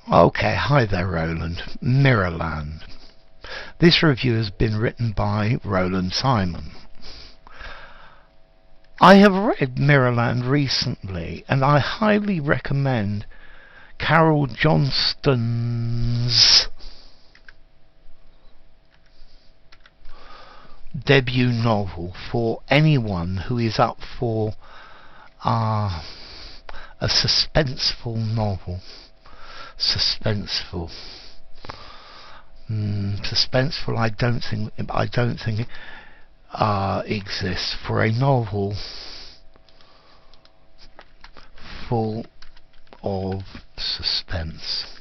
Okay, hi there Roland. Mirrorland. This review has been written by Roland Simon. I have read Mirrorland recently and I highly recommend Carole Johnstone'S debut novel for anyone who is up for a suspenseful novel. Suspenseful. Suspenseful. I don't think exists for a novel full of suspense.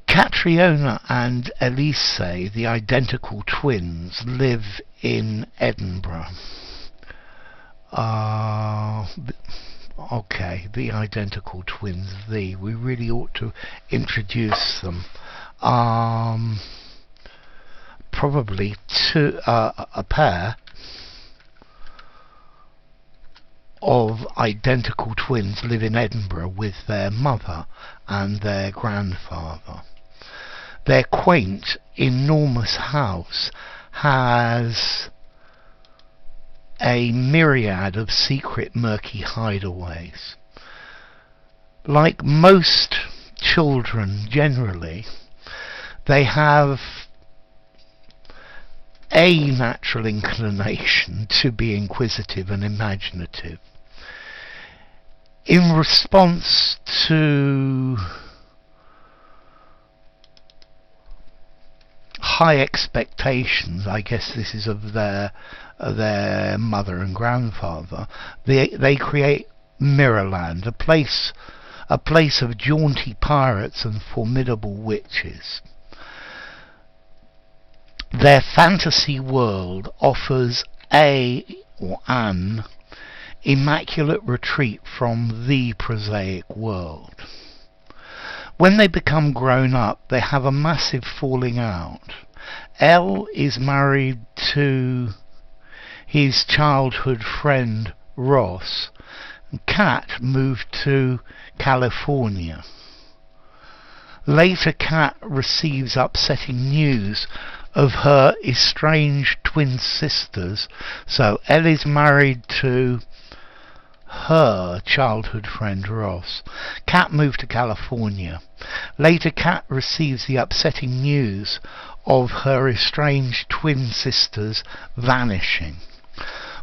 Catriona and Ellice, the identical twins, live in Edinburgh. Okay, the identical twins. We really ought to introduce them. Probably a pair of identical twins live in Edinburgh with their mother and their grandfather. Their quaint, enormous house has a myriad of secret, murky hideaways. Like most children generally, they have a natural inclination to be inquisitive and imaginative. In response to high expectations, I guess this is of their mother and grandfather, they create Mirrorland, a place of jaunty pirates and formidable witches. Their fantasy world offers an immaculate retreat from the prosaic world. When they become grown up, they have a massive falling out. Elle is married to his childhood friend Ross. Cat moved to California. Later, Cat receives upsetting news of her estranged twin sisters. So Elle is married to her childhood friend Ross. Cat moved to California. Later, Cat receives the upsetting news of her estranged twin sisters vanishing.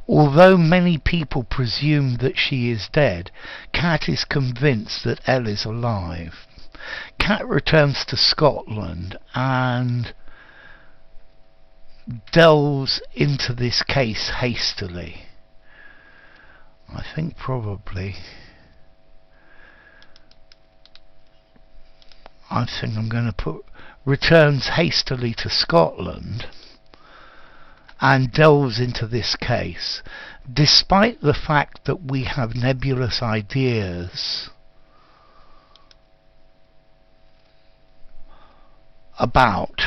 Although many people presume that she is dead, Cat is convinced that Elle is alive. Cat returns to Scotland and delves into this case hastily. I think I'm going to put returns hastily to Scotland and delves into this case, despite the fact that we have nebulous ideas about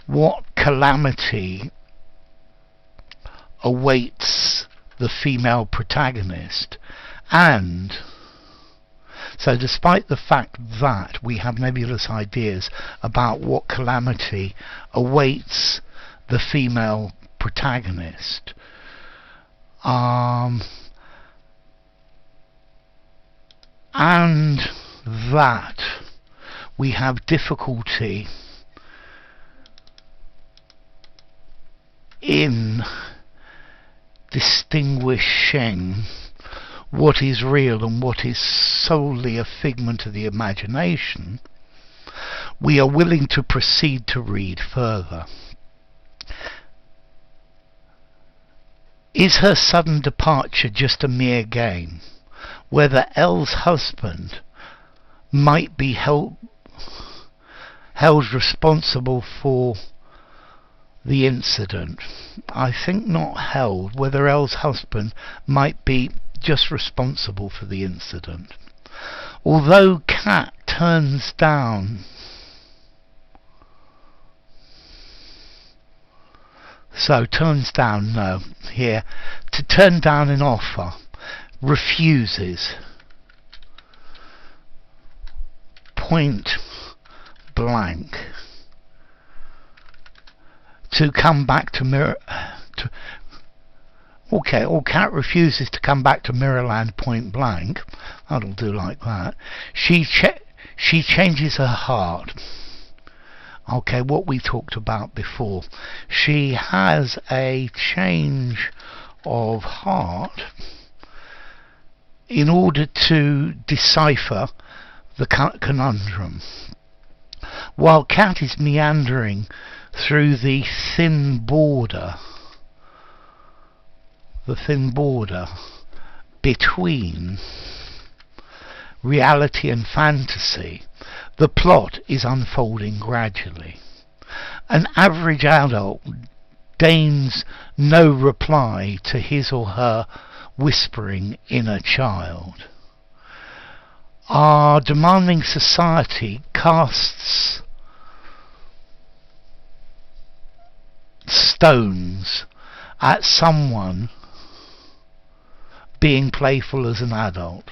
what calamity awaits the female protagonist. And so despite the fact that we have nebulous ideas about what calamity awaits the female protagonist, and that we have difficulty in distinguishing what is real and what is solely a figment of the imagination, we are willing to proceed to read further. Is her sudden departure just a mere game? Whether Elle's husband might be held responsible for the incident. I think not held. Whether Elle's husband might be just responsible for the incident. Although Cat turns down to turn down an offer, refuses point blank to come back to or Cat refuses to come back to Mirrorland point blank, that'll do like that. She changes her heart. Okay, what we talked about before. She has a change of heart in order to decipher the conundrum. While Cat is meandering through the thin border between reality and fantasy, the plot is unfolding gradually. An average adult deigns no reply to his or her whispering inner child. Our demanding society casts stones at someone being playful as an adult.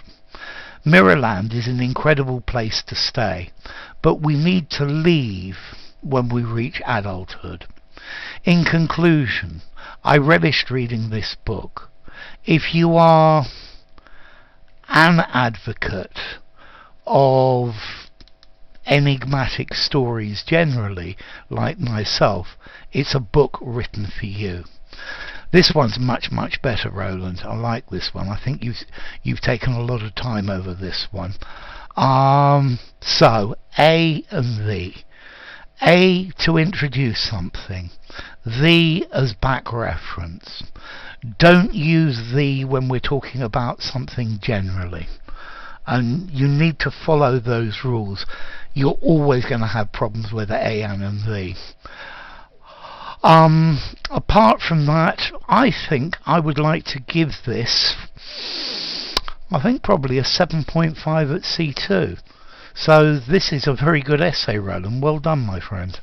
Mirrorland is an incredible place to stay, but we need to leave when we reach adulthood. In conclusion, I relished reading this book. If you are an advocate of enigmatic stories generally, like myself, it's a book written for you. This one's much better, Roland. I like this one. I think you've taken a lot of time over this one. So A and the. A to introduce something. The as back reference. Don't use the when we're talking about something generally. And you need to follow those rules. You're always going to have problems with the A and the. Apart from that, I think I would like to give this, I think probably a 7.5 at C2. So this is a very good essay, Roland. Well done, my friend.